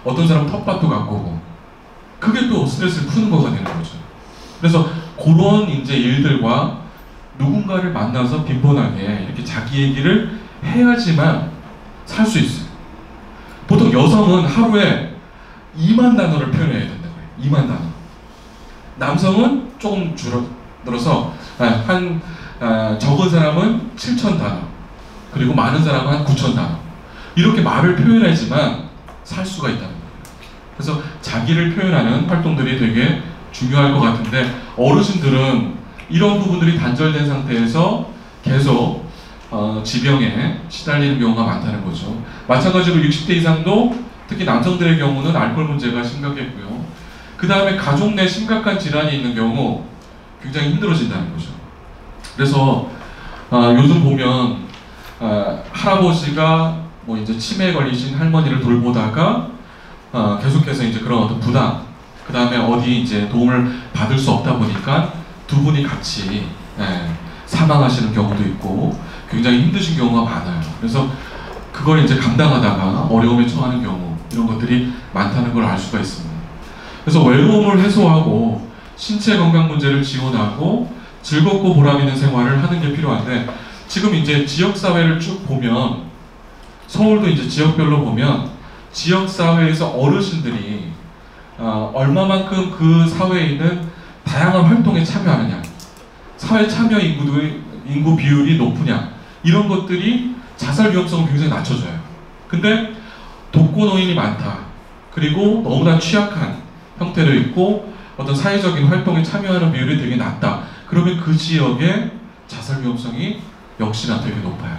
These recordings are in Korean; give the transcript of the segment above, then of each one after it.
어떤 사람은 텃밭도 가꾸고, 그게 또 스트레스를 푸는 거가 되는 거죠. 그래서 그런 이제 일들과 누군가를 만나서 빈번하게 이렇게 자기 얘기를 해야지만 살 수 있어요. 보통 여성은 하루에 2만 단어를 표현해야 된다고 해요. 2만 단어. 남성은 조금 줄어들어서 적은 사람은 7천 단어, 그리고 많은 사람은 한 9천 단어, 이렇게 말을 표현하지만 살 수가 있다는 거예요. 그래서 자기를 표현하는 활동들이 되게 중요할 것 같은데, 어르신들은 이런 부분들이 단절된 상태에서 계속 지병에 시달리는 경우가 많다는 거죠. 마찬가지로 60대 이상도 특히 남성들의 경우는 알코올 문제가 심각했고요. 그 다음에 가족 내 심각한 질환이 있는 경우 굉장히 힘들어진다는 거죠. 그래서 요즘 보면 할아버지가 뭐 이제 치매에 걸리신 할머니를 돌보다가 계속해서 이제 그런 어떤 부담, 그 다음에 어디 이제 도움을 받을 수 없다 보니까 두 분이 같이 사망하시는 경우도 있고 굉장히 힘드신 경우가 많아요. 그래서 그걸 이제 감당하다가 어려움에 처하는 경우, 이런 것들이 많다는 걸 알 수가 있습니다. 그래서 외로움을 해소하고 신체 건강 문제를 지원하고 즐겁고 보람 있는 생활을 하는 게 필요한데, 지금 이제 지역 사회를 쭉 보면, 서울도 이제 지역별로 보면 지역 사회에서 어르신들이 얼마만큼 그 사회에 있는 다양한 활동에 참여하느냐, 사회 참여 인구 비율이 높으냐, 이런 것들이 자살 위험성을 굉장히 낮춰줘요. 근데 독거노인이 많다, 그리고 너무나 취약한 형태로 있고 어떤 사회적인 활동에 참여하는 비율이 되게 낮다, 그러면 그 지역의 자살 위험성이 역시나 되게 높아요.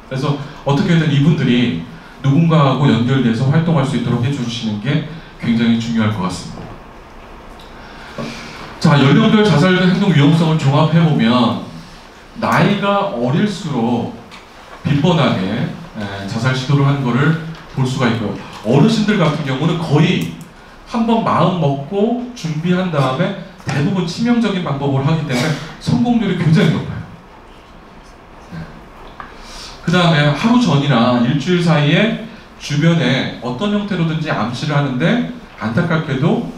그래서 어떻게든 이분들이 누군가하고 연결돼서 활동할 수 있도록 해주시는 게 굉장히 중요할 것 같습니다. 자, 연령별 자살 행동 위험성을 종합해보면 나이가 어릴수록 빈번하게 자살 시도를 하는 것을 볼 수가 있고요. 어르신들 같은 경우는 거의 한번 마음 먹고 준비한 다음에 대부분 치명적인 방법을 하기 때문에 성공률이 굉장히 높아요. 그 다음에 하루 전이나 일주일 사이에 주변에 어떤 형태로든지 암시를 하는데 안타깝게도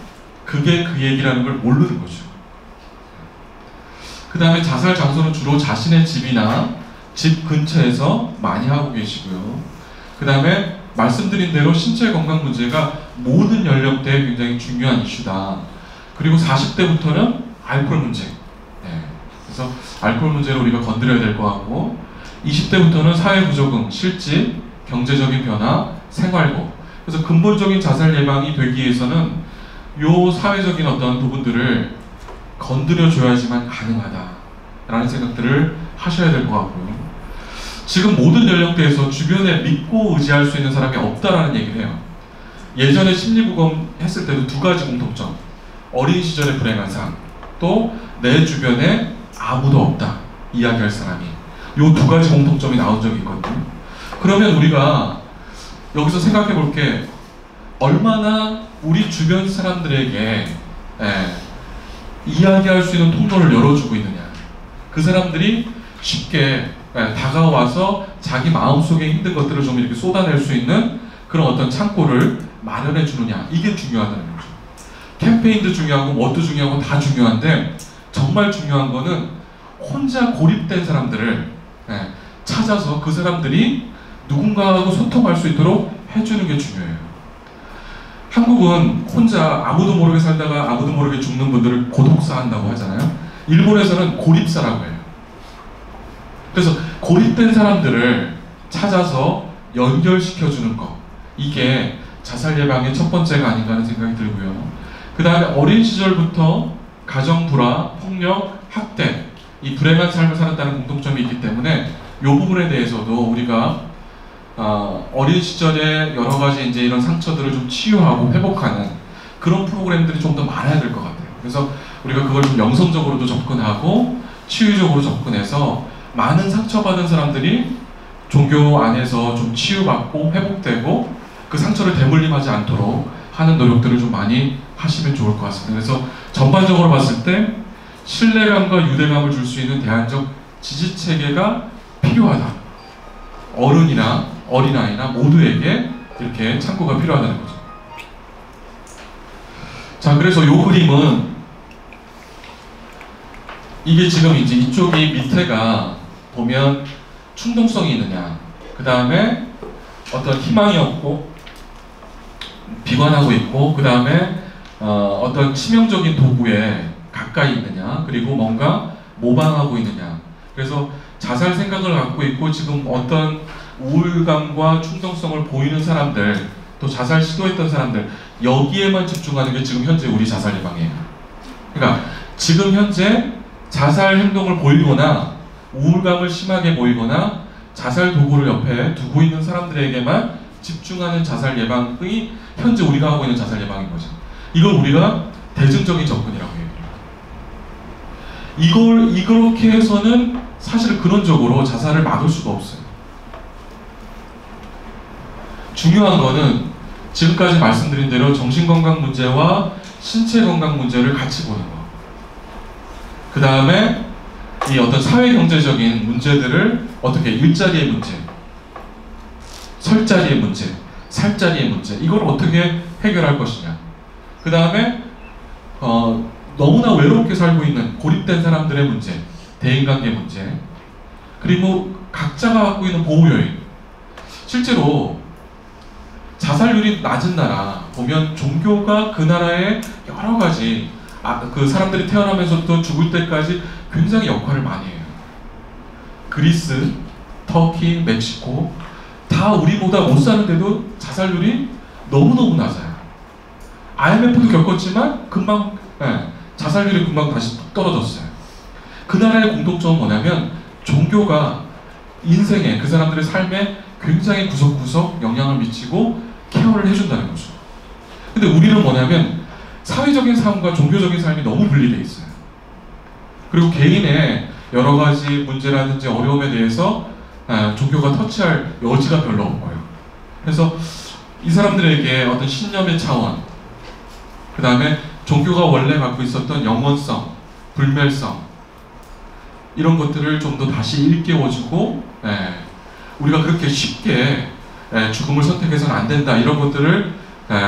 그게 그 얘기라는 걸 모르는 거죠. 그 다음에 자살 장소는 주로 자신의 집이나 집 근처에서 많이 하고 계시고요. 그 다음에 말씀드린 대로 신체 건강 문제가 모든 연령대에 굉장히 중요한 이슈다. 그리고 40대부터는 알코올 문제. 그래서 알코올 문제를 우리가 건드려야 될 것 같고, 20대부터는 사회 부적응, 실직, 경제적인 변화, 생활고. 그래서 근본적인 자살 예방이 되기 위해서는 요 사회적인 어떤 부분들을 건드려 줘야지만 가능하다라는 생각들을 하셔야 될 것 같고요. 지금 모든 연령대에서 주변에 믿고 의지할 수 있는 사람이 없다라는 얘기를 해요. 예전에 심리부검 했을 때도 두 가지 공통점, 어린 시절의 불행한 삶, 또 내 주변에 아무도 없다 이야기할 사람이, 요 두 가지 공통점이 나온 적이 있거든요. 그러면 우리가 여기서 생각해 볼 게, 얼마나 우리 주변 사람들에게 이야기할 수 있는 통로를 열어주고 있느냐, 그 사람들이 쉽게 다가와서 자기 마음속에 힘든 것들을 좀 이렇게 쏟아낼 수 있는 그런 어떤 창고를 마련해 주느냐, 이게 중요하다는 거죠. 캠페인도 중요하고 뭣도 중요하고 다 중요한데, 정말 중요한 거는 혼자 고립된 사람들을 찾아서 그 사람들이 누군가하고 소통할 수 있도록 해주는 게 중요해요. 한국은 혼자 아무도 모르게 살다가 아무도 모르게 죽는 분들을 고독사 한다고 하잖아요. 일본에서는 고립사라고 해요. 그래서 고립된 사람들을 찾아서 연결시켜주는 것, 이게 자살 예방의 첫 번째가 아닌가 하는 생각이 들고요. 그 다음에 어린 시절부터 가정 불화, 폭력, 학대, 이 불행한 삶을 살았다는 공통점이 있기 때문에 이 부분에 대해서도 우리가 어린 시절에 여러 가지 이제 이런 상처들을 좀 치유하고 회복하는 그런 프로그램들이 좀 더 많아야 될 것 같아요. 그래서 우리가 그걸 좀 영성적으로도 접근하고 치유적으로 접근해서 많은 상처받은 사람들이 종교 안에서 좀 치유받고 회복되고 그 상처를 되물림하지 않도록 하는 노력들을 좀 많이 하시면 좋을 것 같습니다. 그래서 전반적으로 봤을 때 신뢰감과 유대감을 줄 수 있는 대안적 지지체계가 필요하다. 어른이나 어린아이나 모두에게 이렇게 창구가 필요하다는 거죠. 자, 그래서 요 그림은 이게 지금 이제 이쪽이 밑에가 보면 충동성이 있느냐, 그 다음에 어떤 희망이 없고 비관하고 있고, 그 다음에 어떤 치명적인 도구에 가까이 있느냐, 그리고 뭔가 모방하고 있느냐. 그래서 자살 생각을 갖고 있고 지금 어떤 우울감과 충동성을 보이는 사람들, 또 자살 시도했던 사람들, 여기에만 집중하는 게 지금 현재 우리 자살 예방이에요. 그러니까 지금 현재 자살 행동을 보이거나 우울감을 심하게 보이거나 자살 도구를 옆에 두고 있는 사람들에게만 집중하는 자살 예방이 현재 우리가 하고 있는 자살 예방인 거죠. 이걸 우리가 대증적인 접근이라고 해요. 이렇게 해서는 사실 근원적으로 자살을 막을 수가 없어요. 중요한 거는 지금까지 말씀드린 대로 정신건강 문제와 신체건강 문제를 같이 보는 거. 그 다음에 이 어떤 사회경제적인 문제들을 어떻게 일자리의 문제, 설자리의 문제, 살자리의 문제, 이걸 어떻게 해결할 것이냐. 그 다음에 너무나 외롭게 살고 있는 고립된 사람들의 문제, 대인관계 문제, 그리고 각자가 갖고 있는 보호 요인. 실제로 자살률이 낮은 나라 보면 종교가 그 나라의 여러 가지 그 사람들이 태어나면서부터 죽을 때까지 굉장히 역할을 많이 해요. 그리스, 터키, 멕시코 다 우리보다 못 사는데도 자살률이 너무너무 낮아요. IMF도 겪었지만 금방 자살률이 금방 다시 뚝 떨어졌어요. 그 나라의 공통점은 뭐냐면 종교가 인생에, 그 사람들의 삶에 굉장히 구석구석 영향을 미치고 케어를 해준다는 거죠. 근데 우리는 뭐냐면 사회적인 삶과 종교적인 삶이 너무 분리되어 있어요. 그리고 개인의 여러 가지 문제라든지 어려움에 대해서 종교가 터치할 여지가 별로 없고요. 그래서 이 사람들에게 어떤 신념의 차원, 그 다음에 종교가 원래 갖고 있었던 영원성, 불멸성, 이런 것들을 좀 더 다시 일깨워주고, 우리가 그렇게 쉽게 죽음을 선택해서는 안 된다, 이런 것들을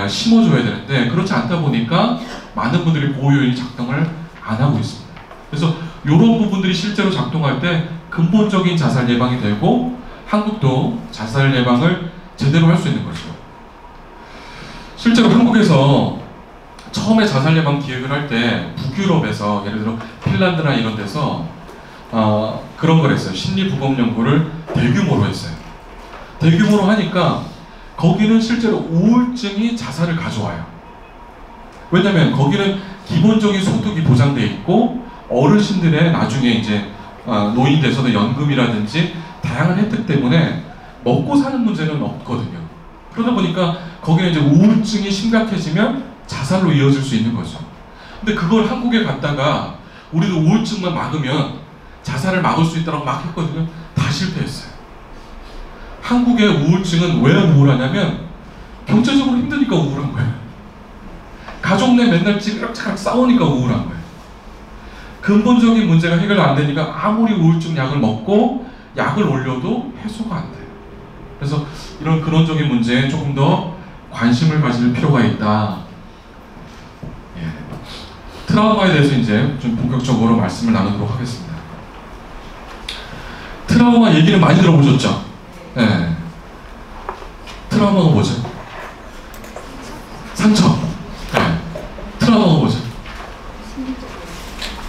심어줘야 되는데 그렇지 않다 보니까 많은 분들이 보호요인이 작동을 안 하고 있습니다. 그래서 이런 부분들이 실제로 작동할 때 근본적인 자살 예방이 되고 한국도 자살 예방을 제대로 할 수 있는 거죠. 실제로 한국에서 처음에 자살 예방 기획을 할 때 북유럽에서 예를 들어 핀란드나 이런 데서 그런 걸 했어요. 심리부검 연구를 대규모로 했어요. 대규모로 하니까 거기는 실제로 우울증이 자살을 가져와요. 왜냐면 거기는 기본적인 소득이 보장되어 있고 어르신들의 나중에 이제 노인 돼서도 연금이라든지 다양한 혜택 때문에 먹고 사는 문제는 없거든요. 그러다 보니까 거기는 이제 우울증이 심각해지면 자살로 이어질 수 있는 거죠. 근데 그걸 한국에 갔다가 우리도 우울증만 막으면 자살을 막을 수 있다고 막 했거든요. 다 실패했어요. 한국의 우울증은 왜 우울하냐면 경제적으로 힘드니까 우울한 거예요. 가족 내 맨날 찌그락찌그락 싸우니까 우울한 거예요. 근본적인 문제가 해결 안 되니까 아무리 우울증 약을 먹고 약을 올려도 해소가 안 돼요. 그래서 이런 근원적인 문제에 조금 더 관심을 가질 필요가 있다. 트라우마에 대해서 이제 좀 본격적으로 말씀을 나누도록 하겠습니다. 트라우마 얘기는 많이 들어보셨죠? 네. 트라우마가 뭐죠? 상처. 네. 트라우마가 뭐죠?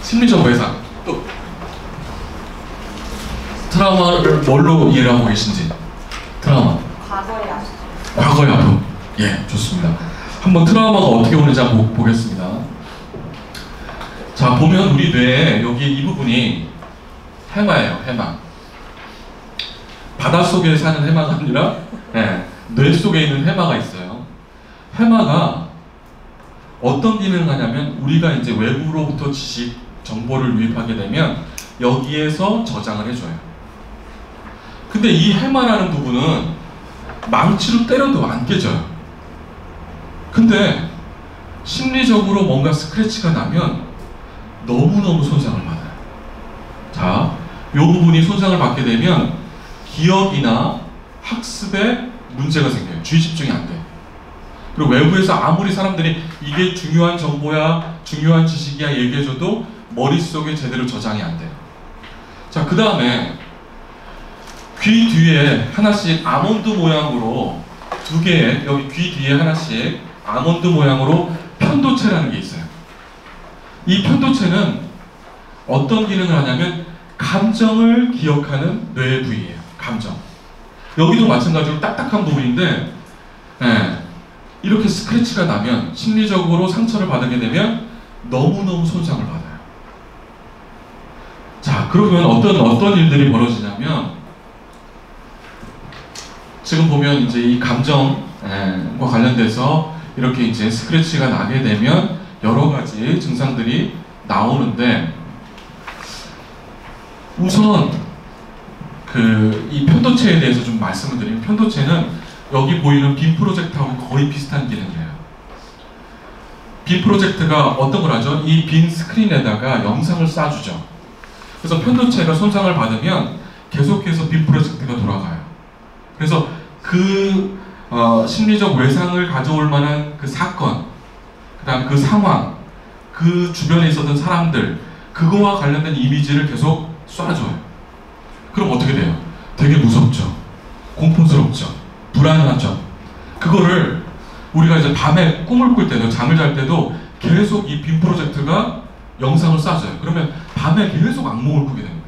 심리적 외상. 또 트라우마를 뭘로 이해를 하고 계신지. 트라우마. 과거의 아픔. 과거의 아픔. 예, 좋습니다. 한번 트라우마가 어떻게 오는지 한번 보겠습니다. 자, 보면 우리 뇌에 여기 이 부분이 해마예요. 해마. 바닷속에 사는 해마가 아니라 뇌 속에 있는 해마가 있어요. 해마가 어떤 기능을 하냐면 우리가 이제 외부로부터 지식, 정보를 유입하게 되면 여기에서 저장을 해줘요. 근데 이 해마라는 부분은 망치로 때려도 안 깨져요. 근데 심리적으로 뭔가 스크래치가 나면 너무너무 손상을 받아요. 자, 이 부분이 손상을 받게 되면 기억이나 학습에 문제가 생겨요. 주의 집중이 안 돼요. 그리고 외부에서 아무리 사람들이 이게 중요한 정보야, 중요한 지식이야 얘기해줘도 머릿속에 제대로 저장이 안 돼요. 자, 그 다음에 귀 뒤에 하나씩 아몬드 모양으로 2개의, 여기 귀 뒤에 하나씩 아몬드 모양으로 편도체라는 게 있어요. 이 편도체는 어떤 기능을 하냐면 감정을 기억하는 뇌 부위예요. 감정. 여기도 마찬가지로 딱딱한 부분인데, 이렇게 스크래치가 나면, 심리적으로 상처를 받게 되면 너무너무 손상을 받아요. 자, 그러면 어떤 일들이 벌어지냐면, 지금 보면 이제 이 감정과 관련돼서 이렇게 이제 스크래치가 나게 되면 여러 가지 증상들이 나오는데, 우선 이 편도체에 대해서 좀 말씀을 드리면, 편도체는 여기 보이는 빔 프로젝터하고 거의 비슷한 기능이에요. 빔 프로젝터가 어떤 걸 하죠? 이 빈 스크린에다가 영상을 쏴주죠. 그래서 편도체가 손상을 받으면 계속해서 빔 프로젝터가 돌아가요. 그래서 심리적 외상을 가져올 만한 그 사건, 그 다음에 그 상황, 그 주변에 있었던 사람들, 그거와 관련된 이미지를 계속 쏴줘요. 그럼 어떻게 돼요? 되게 무섭죠. 공포스럽죠. 불안하죠. 그거를 우리가 이제 밤에 꿈을 꿀 때도, 잠을 잘 때도 계속 이 빔 프로젝트가 영상을 쏴줘요. 그러면 밤에 계속 악몽을 꾸게 됩니다.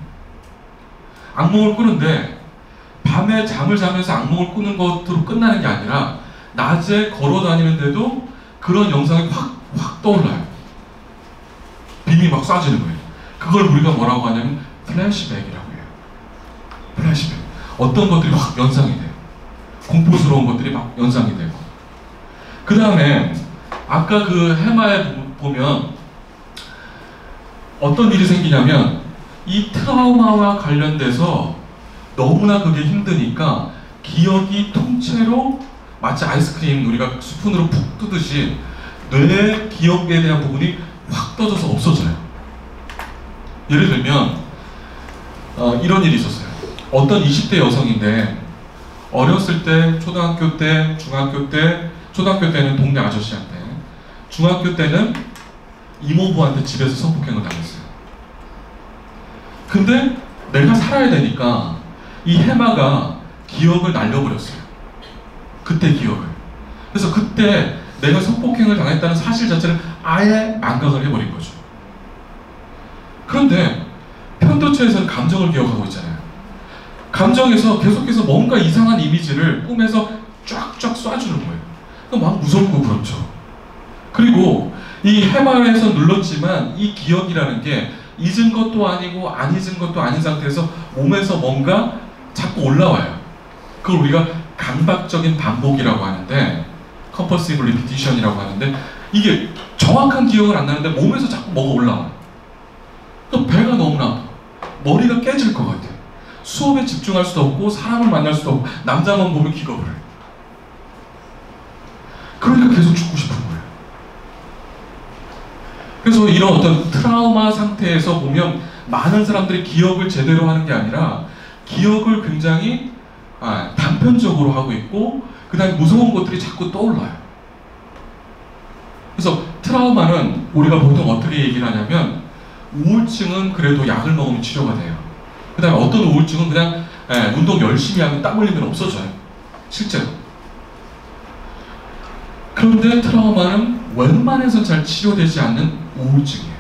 악몽을 꾸는데 밤에 잠을 자면서 악몽을 꾸는 것으로 끝나는 게 아니라 낮에 걸어 다니는데도 그런 영상이 확 떠올라요. 빔이 막 쏴지는 거예요. 그걸 우리가 뭐라고 하냐면 플래시백이라고 해요. 플래시백. 어떤 것들이 확 연상이 돼요. 공포스러운 것들이 막 연상이 되고. 그 다음에 아까 그 해마에 보면 어떤 일이 생기냐면, 이 트라우마와 관련돼서 너무나 그게 힘드니까 기억이 통째로 마치 아이스크림 우리가 스푼으로 푹 뜨듯이 뇌의 기억에 대한 부분이 확 떠져서 없어져요. 예를 들면 이런 일이 있었어요. 어떤 20대 여성인데 어렸을 때, 초등학교 때, 중학교 때, 초등학교 때는 동네 아저씨한테, 중학교 때는 이모부한테 집에서 성폭행을 당했어요. 근데 내가 살아야 되니까 이 해마가 기억을 날려버렸어요. 그때 기억을. 그래서 그때 내가 성폭행을 당했다는 사실 자체를 아예 망각을 해버린 거죠. 그런데 편도체에서는 감정을 기억하고 있잖아요. 감정에서 계속해서 뭔가 이상한 이미지를 꿈에서 쫙쫙 쏴주는 거예요. 막 무섭고 그렇죠. 그리고 이 해마에서 눌렀지만 이 기억이라는 게 잊은 것도 아니고 안 잊은 것도 아닌 상태에서 몸에서 뭔가 자꾸 올라와요. 그걸 우리가 강박적인 반복이라고 하는데, compulsive repetition이라고 하는데, 이게 정확한 기억을 안 나는데 몸에서 자꾸 뭐가 올라와요. 또 배가 너무나 아파. 머리가 깨질 것 같아요. 수업에 집중할 수도 없고 사람을 만날 수도 없고 남자만 보면 기겁을 해요. 그러니까 계속 죽고 싶은 거예요. 그래서 이런 어떤 트라우마 상태에서 보면 많은 사람들이 기억을 제대로 하는 게 아니라 기억을 굉장히 단편적으로 하고 있고, 그 다음에 무서운 것들이 자꾸 떠올라요. 그래서 트라우마는 우리가 보통 어떻게 얘기를 하냐면, 우울증은 그래도 약을 먹으면 치료가 돼요. 그 다음에 어떤 우울증은 그냥 운동 열심히 하면 땀 흘리면 없어져요. 실제로. 그런데 트라우마는 웬만해선 잘 치료되지 않는 우울증이에요.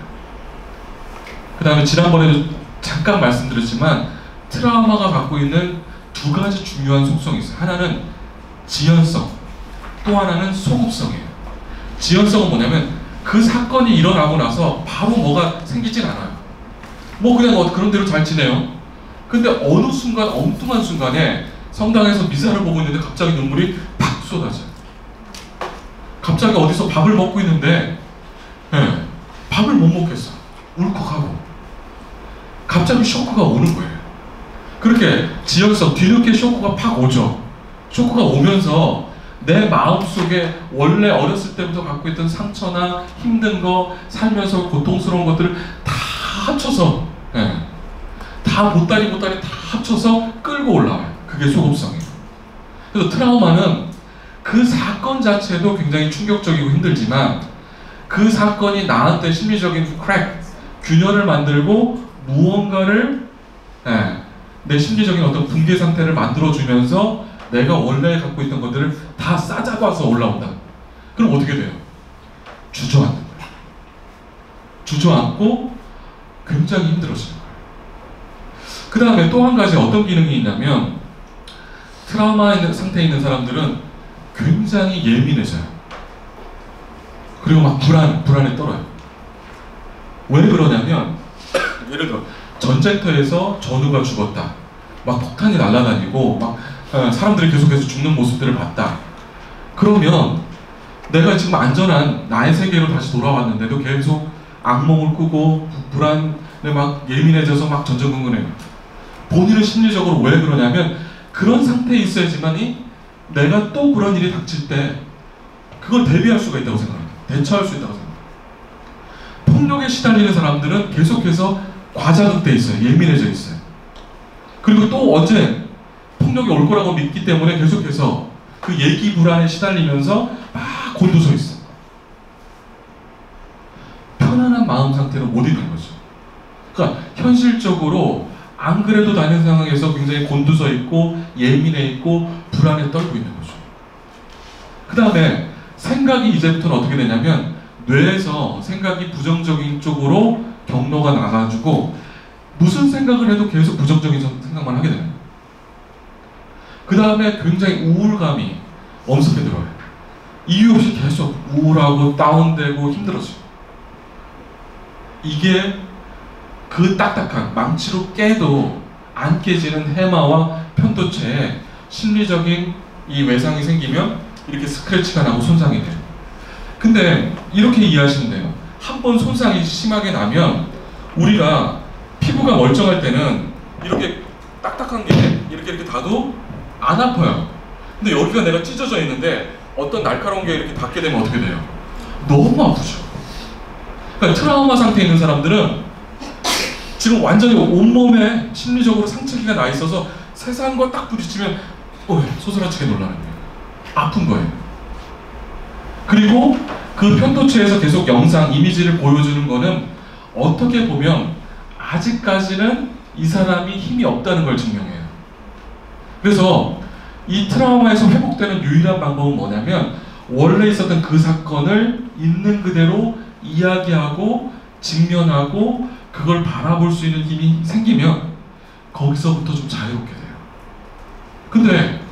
그 다음에 지난번에도 잠깐 말씀드렸지만 트라우마가 갖고 있는 2가지 중요한 속성이 있어요. 하나는 지연성, 또 하나는 소급성이에요. 지연성은 뭐냐면 그 사건이 일어나고 나서 바로 뭐가 생기진 않아요. 그냥 그런 대로 잘 지내요. 근데 어느 순간, 엉뚱한 순간에 성당에서 미사를 보고 있는데 갑자기 눈물이 팍 쏟아져요. 갑자기 어디서 밥을 먹고 있는데 밥을 못 먹겠어. 울컥하고. 갑자기 쇼크가 오는 거예요. 그렇게 지연성, 뒤늦게 쇼크가 팍 오죠. 쇼크가 오면서 내 마음속에 원래 어렸을 때부터 갖고 있던 상처나 힘든 거, 살면서 고통스러운 것들을 다 합쳐서 다 보따리 다 합쳐서 끌고 올라와요. 그게 소급성이에요. 그래서 트라우마는 그 사건 자체도 굉장히 충격적이고 힘들지만 그 사건이 나한테 심리적인 크랙, 균열을 만들고 무언가를 내 심리적인 어떤 붕괴 상태를 만들어주면서 내가 원래 갖고 있던 것들을 다 싸잡아서 올라온다. 그럼 어떻게 돼요? 주저앉는 거예요. 주저앉고 굉장히 힘들어지는 거예요. 그 다음에 또 한 가지 어떤 기능이 있냐면 트라우마 상태에 있는 사람들은 굉장히 예민해져요. 그리고 막 불안에 떨어요. 왜 그러냐면 예를 들어 전쟁터에서 전우가 죽었다. 막 폭탄이 날아다니고 막 사람들이 계속해서 죽는 모습들을 봤다. 그러면 내가 지금 안전한 나의 세계로 다시 돌아왔는데도 계속 악몽을 꾸고 불안에 막 예민해져서 막 전전긍긍해요. 본인은 심리적으로 왜 그러냐면 그런 상태에 있어야지만이 내가 또 그런 일이 닥칠 때 그걸 대비할 수가 있다고 생각합니다. 대처할 수 있다고 생각합니다. 폭력에 시달리는 사람들은 계속해서 과자극돼 있어요. 예민해져 있어요. 그리고 또 언제 폭력이 올 거라고 믿기 때문에 계속해서 그 얘기 불안에 시달리면서 막 곤두서 있어. 편안한 마음 상태로 못 있는 거죠. 그러니까 현실적으로 안 그래도 다른 상황에서 굉장히 곤두서 있고 예민해 있고 불안에 떨고 있는 거죠. 그 다음에 생각이 이제부터는 어떻게 되냐면 뇌에서 생각이 부정적인 쪽으로 경로가 나가지고 무슨 생각을 해도 계속 부정적인 생각만 하게 되는 거예요. 그 다음에 굉장히 우울감이 엄습해 들어요. 이유 없이 계속 우울하고 다운되고 힘들어져요. 이게 그 딱딱한 망치로 깨도 안 깨지는 해마와 편도체에 심리적인 이 외상이 생기면 이렇게 스크래치가 나고 손상이 돼요. 근데 이렇게 이해하시면 돼요. 한번 손상이 심하게 나면 우리가 피부가 멀쩡할 때는 이렇게 딱딱한 게 이렇게 닿아도 안 아파요. 근데 여기가 내가 찢어져 있는데 어떤 날카로운 게 이렇게 닿게 되면 어떻게 돼요? 너무 아프죠. 그러니까 트라우마 상태에 있는 사람들은 지금 완전히 온몸에 심리적으로 상처기가 나 있어서 세상과 딱 부딪히면 소스라치게 놀라는 거예요. 아픈 거예요. 그리고 그 편도체에서 계속 영상, 이미지를 보여주는 거는 어떻게 보면 아직까지는 이 사람이 힘이 없다는 걸 증명해요. 그래서 이 트라우마에서 회복되는 유일한 방법은 뭐냐면 원래 있었던 그 사건을 있는 그대로 이야기하고 직면하고 그걸 바라볼 수 있는 힘이 생기면 거기서부터 좀 자유롭게 돼요. 근데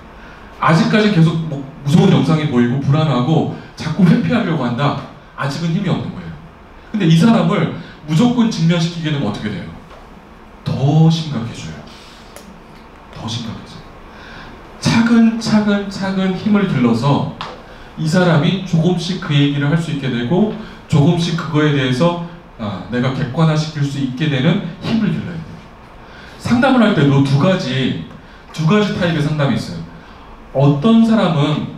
아직까지 계속 무서운 영상이 보이고 불안하고 자꾸 회피하려고 한다. 아직은 힘이 없는 거예요. 근데 이 사람을 무조건 직면시키게 되면 어떻게 돼요? 더 심각해져요. 더 심각해져요. 차근차근 힘을 길러서 이 사람이 조금씩 그 얘기를 할 수 있게 되고 조금씩 그거에 대해서 내가 객관화시킬 수 있게 되는 힘을 길러야 돼요. 상담을 할 때도 두 가지 타입의 상담이 있어요. 어떤 사람은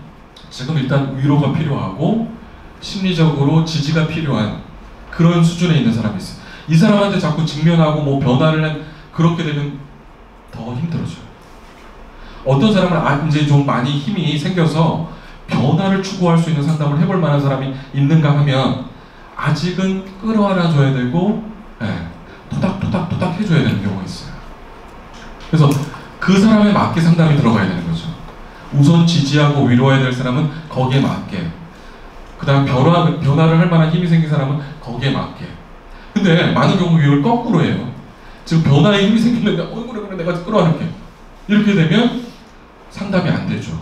지금 일단 위로가 필요하고 심리적으로 지지가 필요한 그런 수준에 있는 사람이 있어요. 이 사람한테 자꾸 직면하고 변화를 그렇게 되면 더 힘들어져요. 어떤 사람은 이제 좀 많이 힘이 생겨서 변화를 추구할 수 있는 상담을 해볼 만한 사람이 있는가 하면 아직은 끌어안아 줘야 되고 토닥토닥 해줘야 되는 경우가 있어요. 그래서 그 사람에 맞게 상담이 들어가야 되는 거죠. 우선 지지하고 위로해야 될 사람은 거기에 맞게, 그 다음 변화를 할 만한 힘이 생긴 사람은 거기에 맞게. 근데 많은 경우 이걸 거꾸로 해요. 지금 변화에 힘이 생기는데 그래 내가 끌어안을게 이렇게 되면 상담이 안 되죠.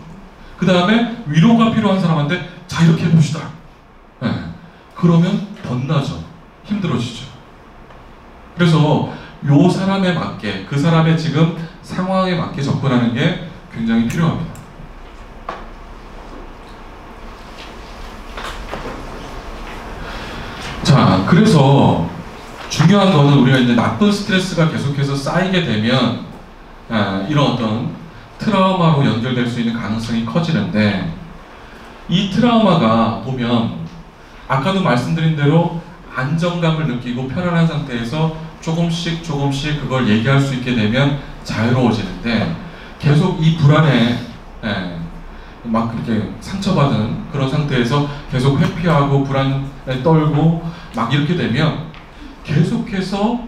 그 다음에 위로가 필요한 사람한테 자 이렇게 해봅시다. 그러면 덧나죠. 힘들어지죠. 그래서 요 사람에 맞게 그 사람의 지금 상황에 맞게 접근하는 게 굉장히 필요합니다. 자, 그래서 중요한 거는 우리가 이제 나쁜 스트레스가 계속해서 쌓이게 되면 이런 어떤 트라우마로 연결될 수 있는 가능성이 커지는데 이 트라우마가 보면 아까도 말씀드린 대로 안정감을 느끼고 편안한 상태에서 조금씩 그걸 얘기할 수 있게 되면 자유로워지는데 계속 이 불안에 막 그렇게 상처받은 그런 상태에서 계속 회피하고 불안에 떨고 막 이렇게 되면 계속해서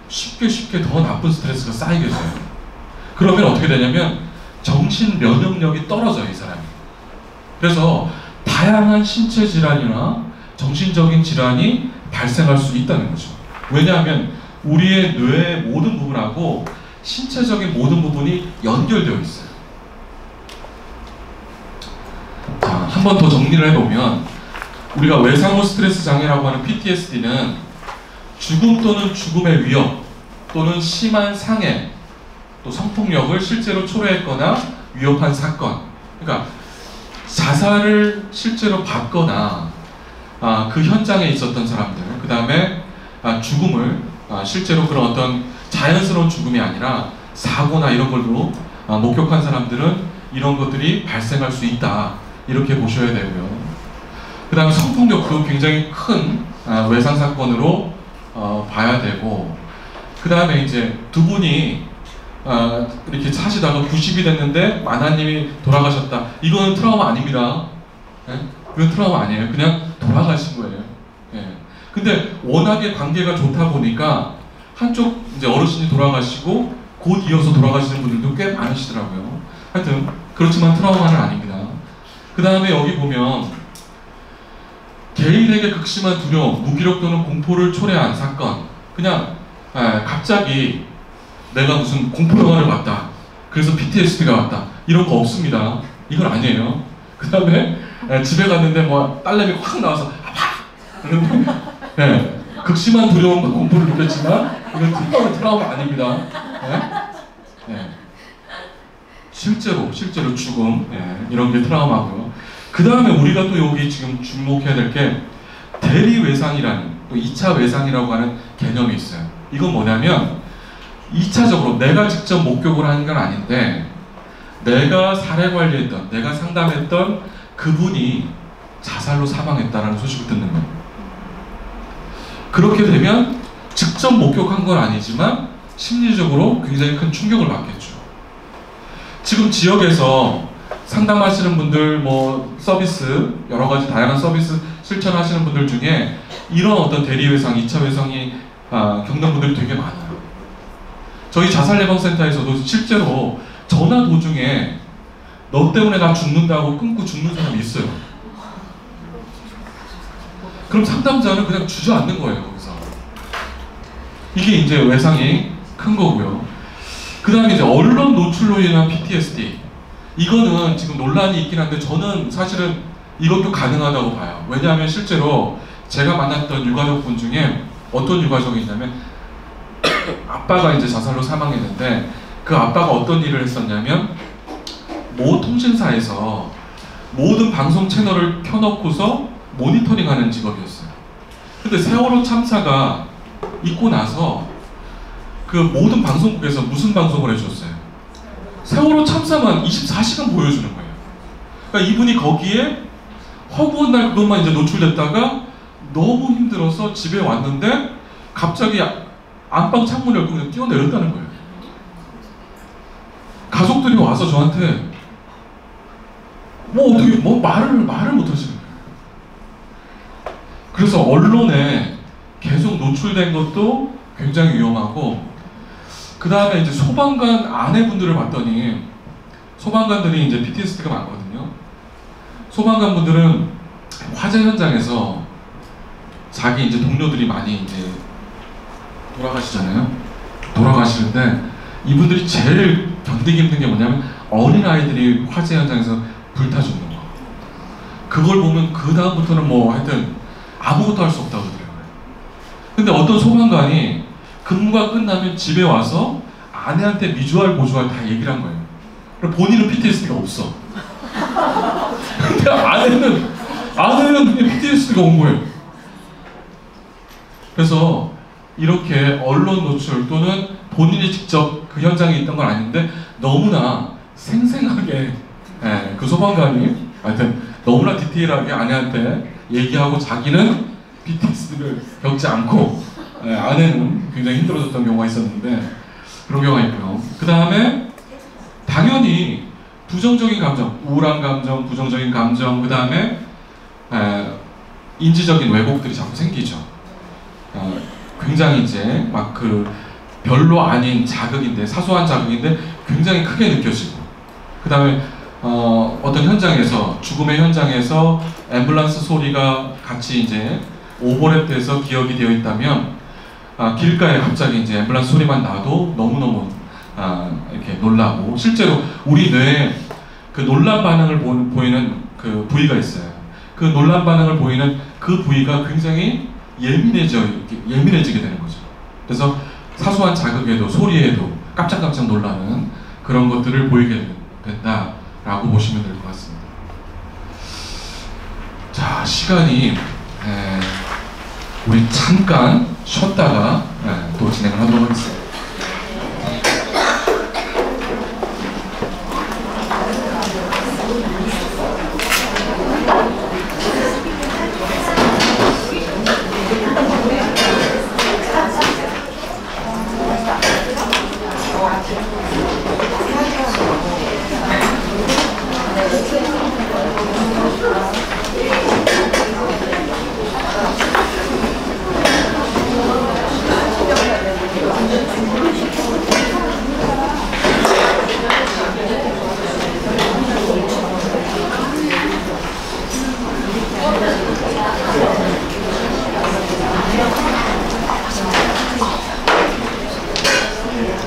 쉽게 더 나쁜 스트레스가 쌓이게 돼요. 그러면 어떻게 되냐면 정신 면역력이 떨어져요, 이 사람이. 그래서 다양한 신체 질환이나 정신적인 질환이 발생할 수 있다는 거죠. 왜냐하면 우리의 뇌의 모든 부분하고 신체적인 모든 부분이 연결되어 있어요. 자, 한 번 더 정리를 해보면 우리가 외상후 스트레스 장애라고 하는 PTSD는 죽음 또는 죽음의 위협 또는 심한 상해 또 성폭력을 실제로 초래했거나 위협한 사건, 그러니까 자살을 실제로 받거나 그 현장에 있었던 사람들, 그 다음에 죽음을 실제로 그런 어떤 자연스러운 죽음이 아니라 사고나 이런 걸로 목격한 사람들은 이런 것들이 발생할 수 있다, 이렇게 보셔야 되고요. 그 다음에 성폭력도 굉장히 큰 외상 사건으로 봐야 되고, 그 다음에 이제 두 분이 이렇게 사시다가 90이 됐는데 마나님이 돌아가셨다. 이거는 트라우마 아닙니다. 예? 이건 트라우마 아니에요. 그냥 돌아가신 거예요. 예. 근데 워낙에 관계가 좋다 보니까 한쪽 이제 어르신이 돌아가시고 곧 이어서 돌아가시는 분들도 꽤 많으시더라고요. 하여튼 그렇지만 트라우마는 아닙니다. 그 다음에 여기 보면 개인에게 극심한 두려움, 무기력 또는 공포를 초래한 사건. 그냥 갑자기 내가 무슨 공포영화를 봤다, 그래서 PTSD가 왔다, 이런 거 없습니다. 이건 아니에요. 그 다음에 집에 갔는데 뭐 딸내미 확 나와서 네, 극심한 두려움과 공포를 느꼈지만 이건 트라우마 아닙니다. 네. 실제로 죽음, 이런 게 트라우마고요. 그 다음에 우리가 또 여기 지금 주목해야 될 게 대리외상이라는, 또 2차 외상이라고 하는 개념이 있어요. 이건 뭐냐면 2차적으로 내가 직접 목격을 하는 건 아닌데 내가 사례 관리했던, 내가 상담했던 그분이 자살로 사망했다는 소식을 듣는 거예요. 그렇게 되면 직접 목격한 건 아니지만 심리적으로 굉장히 큰 충격을 받겠죠. 지금 지역에서 상담하시는 분들, 뭐 서비스, 여러 가지 다양한 서비스 실천하시는 분들 중에 이런 어떤 대리외상, 2차 외상이 겪는 분들이 되게 많아요. 저희 자살예방센터에서도 실제로 전화 도중에 너 때문에 나 죽는다고 끊고 죽는 사람이 있어요. 그럼 상담자는 그냥 주저앉는 거예요, 거기서. 이게 이제 외상이 큰 거고요. 그 다음에 이제 언론 노출로 인한 PTSD. 이거는 지금 논란이 있긴 한데 저는 사실은 이것도 가능하다고 봐요. 왜냐하면 실제로 제가 만났던 유가족분 중에 어떤 유가족이 있냐면 아빠가 이제 자살로 사망했는데 그 아빠가 어떤 일을 했었냐면 모 통신사에서 모든 방송 채널을 켜놓고서 모니터링하는 직업이었어요. 근데 세월호 참사가 있고 나서 그 모든 방송국에서 무슨 방송을 해줬어요? 세월호 참사만 24시간 보여주는 거예요. 그러니까 이분이 거기에 허구한 날 그것만 이제 노출됐다가 너무 힘들어서 집에 왔는데 갑자기 안방 창문 열고 그냥 뛰어내렸다는 거예요. 가족들이 와서 저한테 뭐 어떻게 말을 못 하시는 거예요. 그래서 언론에 계속 노출된 것도 굉장히 위험하고, 그 다음에 이제 소방관 아내분들을 봤더니 소방관들이 이제 PTSD가 많거든요. 소방관 분들은 화재 현장에서 자기 이제 동료들이 많이 이제 돌아가시잖아요. 돌아가시는데 이분들이 제일 견디기 힘든 게 뭐냐면 어린 아이들이 화재 현장에서 불타 죽는 거. 그걸 보면 그 다음부터는 뭐 하여튼 아무것도 할 수 없다고 그러더라고요. 근데 어떤 소방관이 근무가 끝나면 집에 와서 아내한테 미주알 고주알 다 얘기를 한 거예요. 그럼 본인은 PTSD가 없어. 근데 아내는 그냥 PTSD가 온 거예요. 그래서 이렇게 언론 노출 또는 본인이 직접 그 현장에 있던 건 아닌데 너무나 생생하게 그 소방관이 하여튼 너무나 디테일하게 아내한테 얘기하고 자기는 PTSD를 겪지 않고 아내는 굉장히 힘들어졌던 경우가 있었는데 그런 경우가 있고요. 그 다음에 당연히 부정적인 감정, 우울한 감정, 부정적인 감정, 그 다음에 인지적인 왜곡들이 자꾸 생기죠. 굉장히 이제 막 그 별로 아닌 자극인데, 사소한 자극인데 굉장히 크게 느껴지고, 그 다음에 어떤 현장에서, 죽음의 현장에서 앰뷸런스 소리가 같이 이제 오버랩돼서 기억이 되어 있다면, 길가에 갑자기 이제 앰뷸런스 소리만 나도 너무너무 이렇게 놀라고, 실제로 우리 뇌에 그 놀란 반응을 보이는 그 부위가 있어요. 그 놀란 반응을 보이는 그 부위가 굉장히 예민해지게 되는 거죠. 그래서 사소한 자극에도, 소리에도 깜짝깜짝 놀라는 그런 것들을 보이게 된다라고 보시면 될 것 같습니다. 자, 시간이 우리 잠깐 쉬었다가 또 진행을 하도록 하겠습니다.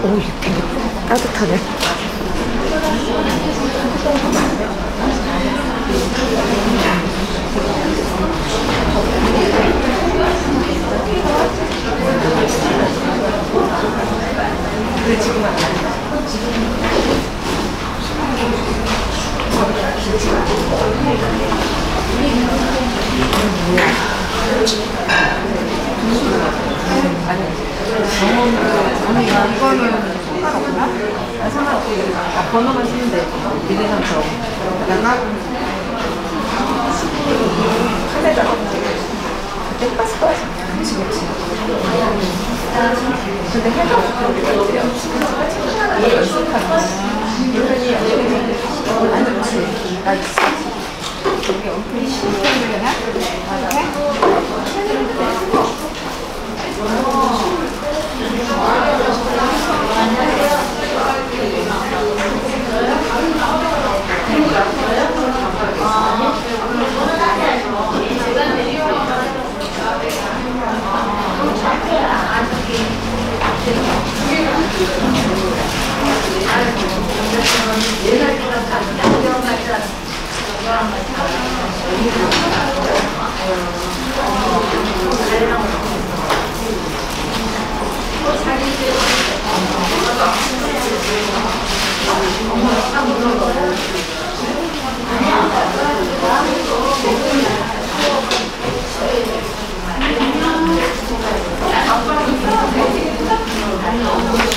오, 이렇게 따뜻하네. 이거는 상관없나? 상관없고 번호만 쓰면 돼. 미래상처럼. 그러다가 칼에다가 그때 빠스 빠지. 그치. 근데 해가 어때요? 하나하나 연습하는 안 좋지. 나 있어. 여기 엄청 신기하려나?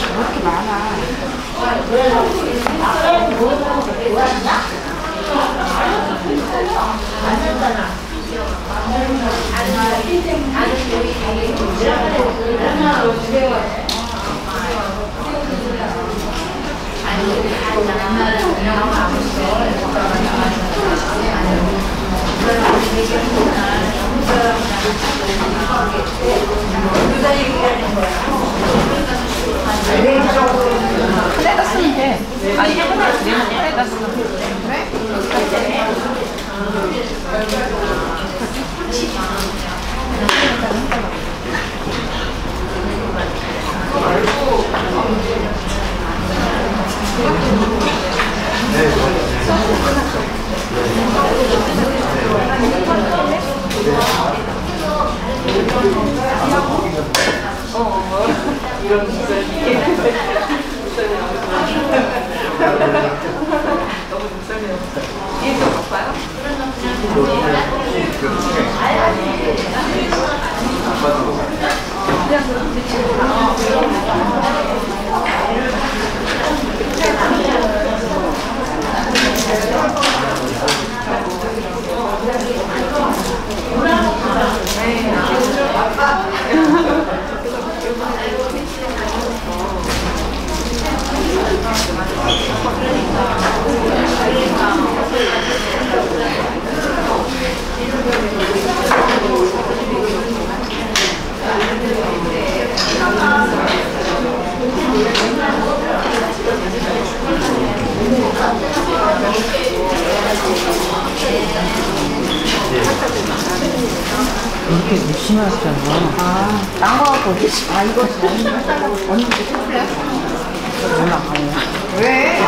이렇게 많아. 칼에다 쓰면 돼. 아니, 칼에다 쓰면 돼. 그래? 네. 이렇게 열심히 하시잖아. 아, 딴 거 갖고 계시. 아, 이거 언니도 실패야? 올라가요. 왜?